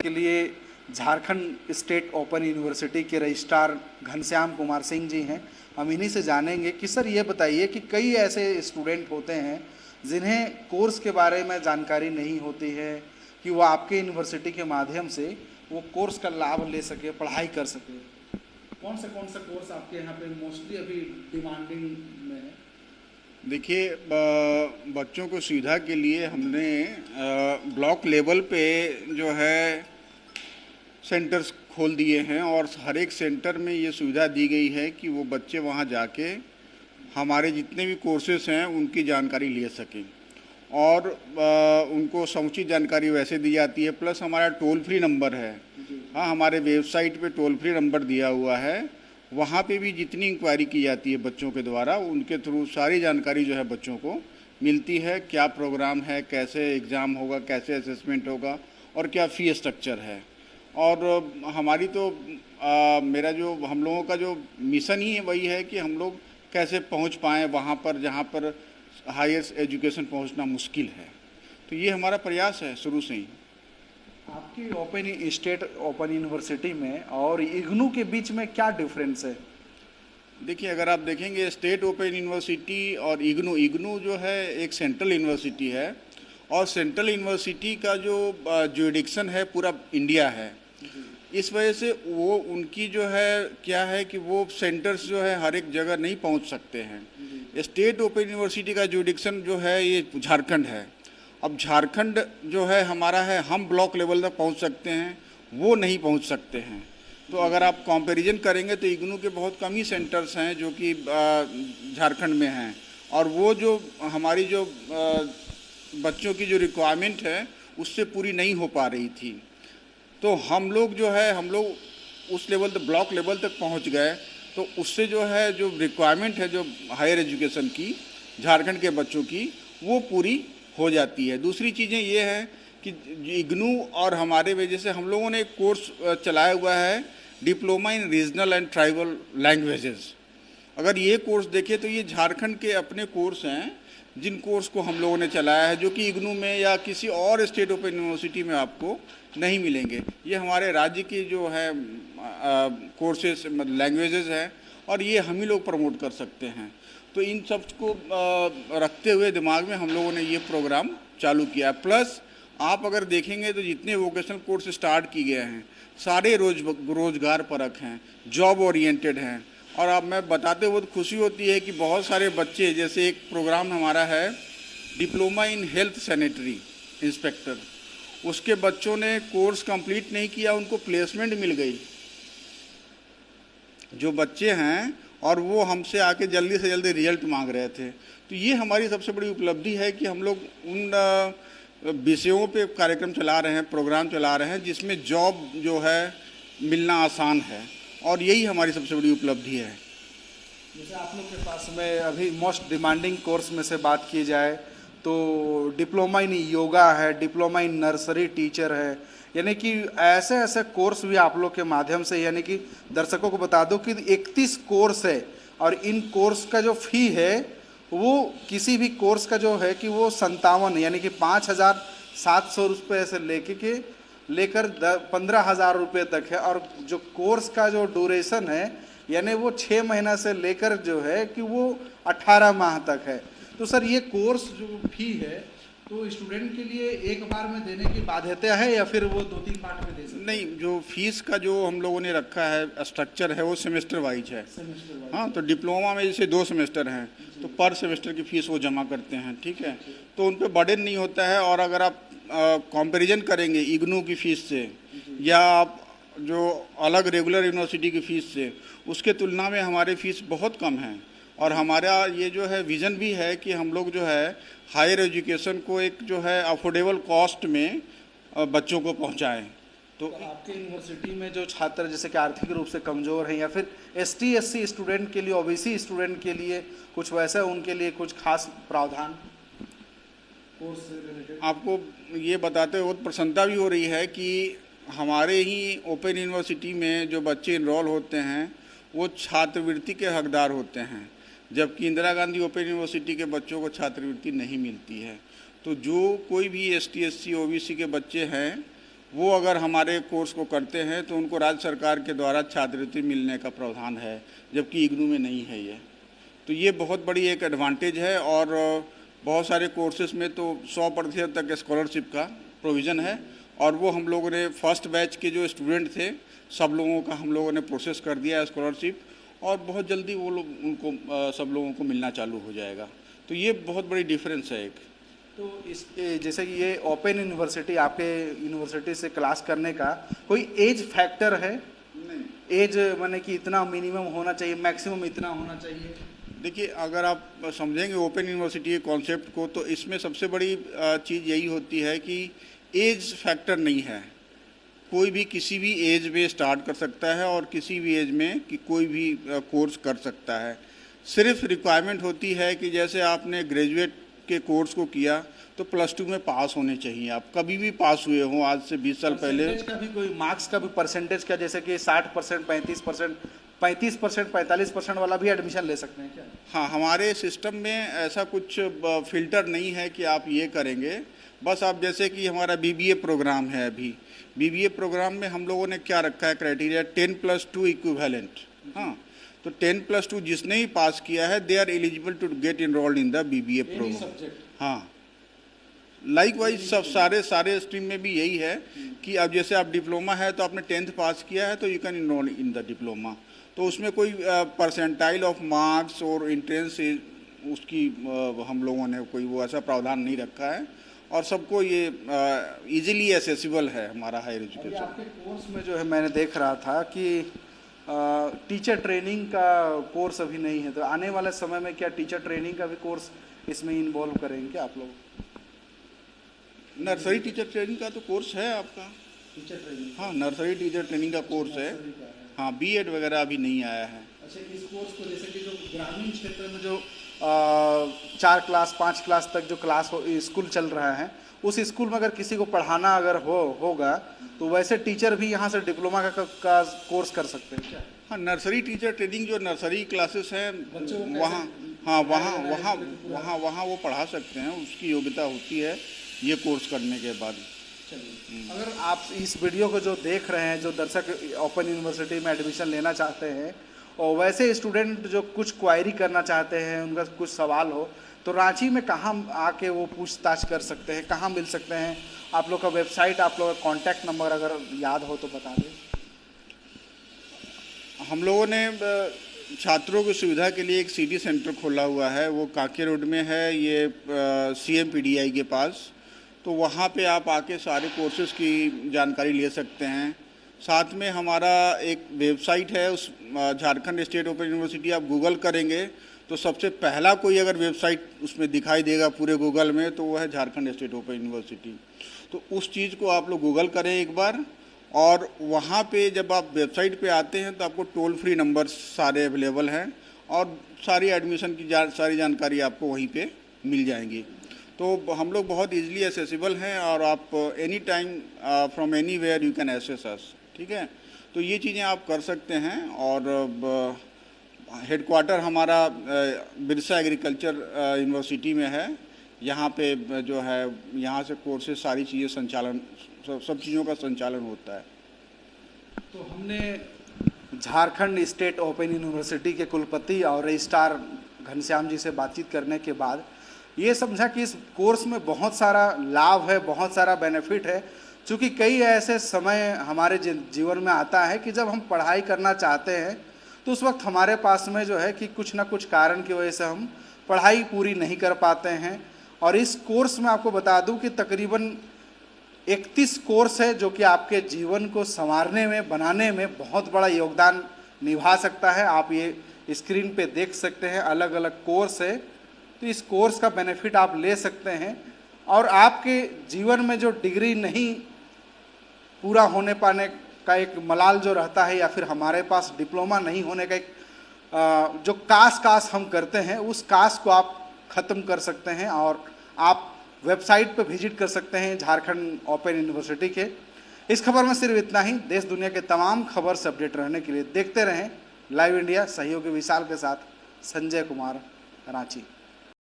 के लिए Jharkhand state open university के रजिस्ट्रार घनश्याम कुमार सिंह जी हैं। हम इन्हीं से जानेंगे कि सर ये बताइए कि कई ऐसे स्टूडेंट होते हैं जिन्हें कोर्स के बारे में जानकारी नहीं होती है कि वो आपके यूनिवर्सिटी के माध्यम से वो कोर्स का लाभ ले सके, पढ़ाई कर सके। कौन सा कोर्स आपके यहाँ पे मोस्टली अभी डिमांडिंग में है? देखिए, बच्चों को सुविधा के लिए हमने ब्लॉक लेवल पे जो है सेंटर्स खोल दिए हैं और हर एक सेंटर में ये सुविधा दी गई है कि वो बच्चे वहाँ जाके हमारे जितने भी कोर्सेस हैं उनकी जानकारी ले सकें और उनको समुचित जानकारी वैसे दी जाती है। प्लस हमारा टोल फ्री नंबर है। हाँ, हमारे वेबसाइट पे टोल फ्री नंबर दिया हुआ है। वहाँ पे भी जितनी इंक्वायरी की जाती है बच्चों के द्वारा, उनके थ्रू सारी जानकारी जो है बच्चों को मिलती है। क्या प्रोग्राम है, कैसे एग्ज़ाम होगा, कैसे असेसमेंट होगा और क्या फ़ी स्ट्रक्चर है। और हमारी तो मेरा जो हम लोगों का जो मिशन ही है वही है कि हम लोग कैसे पहुंच पाएँ वहाँ पर जहाँ पर हायर एजुकेशन पहुंचना मुश्किल है। तो ये हमारा प्रयास है शुरू से ही। आपकी स्टेट ओपन यूनिवर्सिटी में और इग्नू के बीच में क्या डिफरेंस है? देखिए, अगर आप देखेंगे स्टेट ओपन यूनिवर्सिटी और इग्नू जो है एक सेंट्रल यूनिवर्सिटी है और सेंट्रल यूनिवर्सिटी का जो जुरिडिक्शन है पूरा इंडिया है। इस वजह से वो उनकी जो है क्या है कि वो सेंटर्स जो है हर एक जगह नहीं पहुंच सकते हैं। स्टेट ओपन यूनिवर्सिटी का जुरिडिक्शन जो है ये झारखंड है। अब झारखंड जो है हमारा है, हम ब्लॉक लेवल तक पहुंच सकते हैं, वो नहीं पहुंच सकते हैं। तो अगर आप कंपैरिजन करेंगे तो इग्नू के बहुत कम ही सेंटर्स हैं जो कि झारखंड में हैं और वो जो हमारी जो बच्चों की जो रिक्वायरमेंट है उससे पूरी नहीं हो पा रही थी। तो हम लोग जो है उस लेवल तक, ब्लॉक लेवल तक पहुंच गए। तो उससे जो है जो रिक्वायरमेंट है जो हायर एजुकेशन की झारखंड के बच्चों की, वो पूरी हो जाती है। दूसरी चीज़ें ये हैं कि इग्नू और हमारे वजह से हम लोगों ने एक कोर्स चलाया हुआ है, diploma in regional and tribal languages. अगर ये कोर्स देखें तो ये झारखंड के अपने कोर्स हैं जिन कोर्स को हम लोगों ने चलाया है, जो कि इग्नू में या किसी और स्टेट ओपन यूनिवर्सिटी में आपको नहीं मिलेंगे। ये हमारे राज्य की जो है कोर्सेज मतलब लैंग्वेजेस हैं और ये हम ही लोग प्रमोट कर सकते हैं। तो इन सब को रखते हुए दिमाग में हम लोगों ने ये प्रोग्राम चालू किया। प्लस आप अगर देखेंगे तो जितने वोकेशनल कोर्स स्टार्ट किए गए हैं सारे रोजगार परक हैं, जॉब ओरिएंटेड हैं। और अब मैं बताते हुए खुशी होती है कि बहुत सारे बच्चे, जैसे एक प्रोग्राम हमारा है diploma in health sanitary inspector, उसके बच्चों ने कोर्स कंप्लीट नहीं किया, उनको प्लेसमेंट मिल गई जो बच्चे हैं, और वो हमसे आके जल्दी से जल्दी रिजल्ट मांग रहे थे। तो ये हमारी सबसे बड़ी उपलब्धि है कि हम लोग उन विषयों पे कार्यक्रम चला रहे हैं, प्रोग्राम चला रहे हैं जिसमें जॉब जो है मिलना आसान है, और यही हमारी सबसे बड़ी उपलब्धि है। जैसे आप लोग के पास में अभी मोस्ट डिमांडिंग कोर्स में से बात की जाए तो डिप्लोमा इन योगा है, डिप्लोमा इन नर्सरी टीचर है, यानी कि ऐसे ऐसे कोर्स भी आप लोग के माध्यम से, यानी कि दर्शकों को बता दो कि 31 कोर्स है और इन कोर्स का जो फी है वो किसी भी कोर्स का जो है कि वो 57 यानी कि 5,700 रुपये से लेकर 15,000 रुपये तक है। और जो कोर्स का जो ड्यूरेशन है यानी वो 6 महीना से लेकर जो है कि वो 18 माह तक है। तो सर ये कोर्स जो फी है तो स्टूडेंट के लिए एक बार में देने की बाध्यता है या फिर वो 2-3 पार्ट में दे सकते हैं? नहीं, जो फीस का जो हम लोगों ने रखा है स्ट्रक्चर है वो सेमेस्टर वाइज है। हाँ, तो डिप्लोमा में जैसे 2 सेमेस्टर हैं तो पर सेमेस्टर की फ़ीस वो जमा करते हैं, ठीक है। तो उन पर बर्डन नहीं होता है। और अगर आप कंपैरिजन करेंगे इग्नू की फ़ीस से या आप जो अलग रेगुलर यूनिवर्सिटी की फ़ीस से, उसके तुलना में हमारी फ़ीस बहुत कम है। और हमारा ये जो है विज़न भी है कि हम लोग जो है हायर एजुकेशन को एक जो है अफोर्डेबल कॉस्ट में बच्चों को पहुंचाएं। तो आपके यूनिवर्सिटी में जो छात्र जैसे कि आर्थिक रूप से कमज़ोर हैं या फिर ST/SC स्टूडेंट के लिए, OBC स्टूडेंट के लिए कुछ वैसा, उनके लिए कुछ खास प्रावधान कोर्स से रिलेटेड? आपको ये बताते हुए बहुत प्रसन्नता भी हो रही है कि हमारे ही ओपन यूनिवर्सिटी में जो बच्चे इनरोल होते हैं वो छात्रवृत्ति के हकदार होते हैं, जबकि इंदिरा गांधी ओपन यूनिवर्सिटी के बच्चों को छात्रवृत्ति नहीं मिलती है। तो जो कोई भी ST/SC OBC के बच्चे हैं वो अगर हमारे कोर्स को करते हैं तो उनको राज्य सरकार के द्वारा छात्रवृत्ति मिलने का प्रावधान है, जबकि इग्नू में नहीं है ये। तो ये बहुत बड़ी एक एडवांटेज है। और बहुत सारे कोर्सेज में तो 100% तक स्कॉलरशिप का प्रोविज़न है, और वो हम लोगों ने फर्स्ट बैच के जो स्टूडेंट थे सब लोगों का हम लोगों ने प्रोसेस कर दिया है स्कॉलरशिप, और बहुत जल्दी वो लोग उनको सब लोगों को मिलना चालू हो जाएगा। तो ये बहुत बड़ी डिफरेंस है एक। तो इस जैसे कि ये ओपन यूनिवर्सिटी, आपके यूनिवर्सिटी से क्लास करने का कोई एज फैक्टर है? नहीं, एज माने कि इतना मिनिमम होना चाहिए, मैक्सिमम इतना होना चाहिए? देखिए, अगर आप समझेंगे ओपन यूनिवर्सिटी के कॉन्सेप्ट को, तो इसमें सबसे बड़ी चीज़ यही होती है कि एज फैक्टर नहीं है। कोई भी किसी भी एज में स्टार्ट कर सकता है और किसी भी एज में कि कोई भी कोर्स कर सकता है। सिर्फ रिक्वायरमेंट होती है कि जैसे आपने ग्रेजुएट के कोर्स को किया तो +2 में पास होने चाहिए। आप कभी भी पास हुए हों आज से 20 साल पहले। का भी कोई मार्क्स का भी परसेंटेज का, जैसे कि 60%, 35%, 35%, 45% वाला भी एडमिशन ले सकते हैं क्या? हाँ, हमारे सिस्टम में ऐसा कुछ फिल्टर नहीं है कि आप ये करेंगे। बस आप जैसे कि हमारा BBA प्रोग्राम है, अभी BBA प्रोग्राम में हम लोगों ने क्या रखा है क्राइटेरिया, 10+2 इक्विवेलेंट। हाँ, तो 10+2 जिसने ही पास किया है they are eligible to get enrolled in the BBA programme. हाँ, लाइकवाइज सब सारे स्ट्रीम में भी यही है कि अब जैसे आप डिप्लोमा है तो आपने 10th पास किया है तो you can enroll in the diploma. तो उसमें कोई परसेंटाइल ऑफ मार्क्स और इंट्रेंस उसकी हम लोगों ने कोई वो ऐसा प्रावधान नहीं रखा है, और सबको ये इजीली एसेसिबल है हमारा हायर एजुकेशन। आपके कोर्स में जो है मैंने देख रहा था कि टीचर ट्रेनिंग का कोर्स अभी नहीं है, तो आने वाले समय में क्या टीचर ट्रेनिंग का भी कोर्स इसमें इन्वॉल्व करेंगे क्या आप लोग? नर्सरी टीचर ट्रेनिंग का तो कोर्स है आपका। Teacher training? हाँ, नर्सरी टीचर ट्रेनिंग का कोर्स है। हाँ, B.Ed वगैरह अभी नहीं आया है। अच्छा, इस कोर्स को जैसे कि जो ग्रामीण क्षेत्र में जो 4 क्लास 5 क्लास तक जो क्लास स्कूल चल रहा है, उस स्कूल में अगर किसी को पढ़ाना अगर होगा तो वैसे टीचर भी यहाँ से डिप्लोमा का कोर्स कर सकते हैं क्या? हाँ, नर्सरी टीचर ट्रेनिंग जो नर्सरी क्लासेस हैं वहाँ, हाँ वहाँ वो पढ़ा सकते हैं, उसकी योग्यता होती है ये कोर्स करने के बाद। अगर आप इस वीडियो को जो देख रहे हैं, जो दर्शक ओपन यूनिवर्सिटी में एडमिशन लेना चाहते हैं और वैसे स्टूडेंट जो कुछ क्वायरी करना चाहते हैं, उनका कुछ सवाल हो, तो रांची में कहाँ आके वो पूछताछ कर सकते हैं, कहाँ मिल सकते हैं? आप लोग का वेबसाइट, आप लोग का कॉन्टैक्ट नंबर अगर याद हो तो बता दें। हम लोगों ने छात्रों की सुविधा के लिए एक CD सेंटर खोला हुआ है, वो कांके रोड में है, ये CMPDI के पास। तो वहाँ पे आप आके सारे कोर्सेज़ की जानकारी ले सकते हैं। साथ में हमारा एक वेबसाइट है, उस झारखंड स्टेट ओपन यूनिवर्सिटी आप गूगल करेंगे तो सबसे पहला कोई अगर वेबसाइट उसमें दिखाई देगा पूरे गूगल में तो वो है झारखंड स्टेट ओपन यूनिवर्सिटी। तो उस चीज़ को आप लोग गूगल करें एक बार, और वहाँ पे जब आप वेबसाइट पे आते हैं तो आपको टोल फ्री नंबर सारे अवेलेबल हैं, और सारी एडमिशन की सारी जानकारी आपको वहीं पे मिल जाएंगी। तो हम लोग बहुत इजीली एसेसिबल हैं, और आप any time from anywhere you can access us. ठीक है, तो ये चीज़ें आप कर सकते हैं। और हेडक्वार्टर हमारा बिरसा एग्रीकल्चर यूनिवर्सिटी में है। यहाँ पे जो है यहाँ से कोर्सेज सारी चीज़ें संचालन सब चीज़ों का संचालन होता है। तो हमने झारखंड स्टेट ओपन यूनिवर्सिटी के कुलपति और रजिस्ट्रार घनश्याम जी से बातचीत करने के बाद ये समझा कि इस कोर्स में बहुत सारा लाभ है, बहुत सारा बेनिफिट है। क्योंकि कई ऐसे समय हमारे जीवन में आता है कि जब हम पढ़ाई करना चाहते हैं तो उस वक्त हमारे पास में जो है कि कुछ ना कुछ कारण की वजह से हम पढ़ाई पूरी नहीं कर पाते हैं। और इस कोर्स में आपको बता दूं कि तकरीबन 31 कोर्स है जो कि आपके जीवन को संवारने में, बनाने में बहुत बड़ा योगदान निभा सकता है। आप ये स्क्रीन पे देख सकते हैं, अलग अलग कोर्स है। तो इस कोर्स का बेनिफिट आप ले सकते हैं, और आपके जीवन में जो डिग्री नहीं पूरा होने पाने का एक मलाल जो रहता है, या फिर हमारे पास डिप्लोमा नहीं होने का एक जो कास हम करते हैं, उस कास को आप ख़त्म कर सकते हैं। और आप वेबसाइट पर विजिट कर सकते हैं झारखंड ओपन यूनिवर्सिटी के। इस खबर में सिर्फ इतना ही। देश दुनिया के तमाम खबर से अपडेट रहने के लिए देखते रहें लाइव इंडिया। सहयोगी विशाल के साथ संजय कुमार, रांची।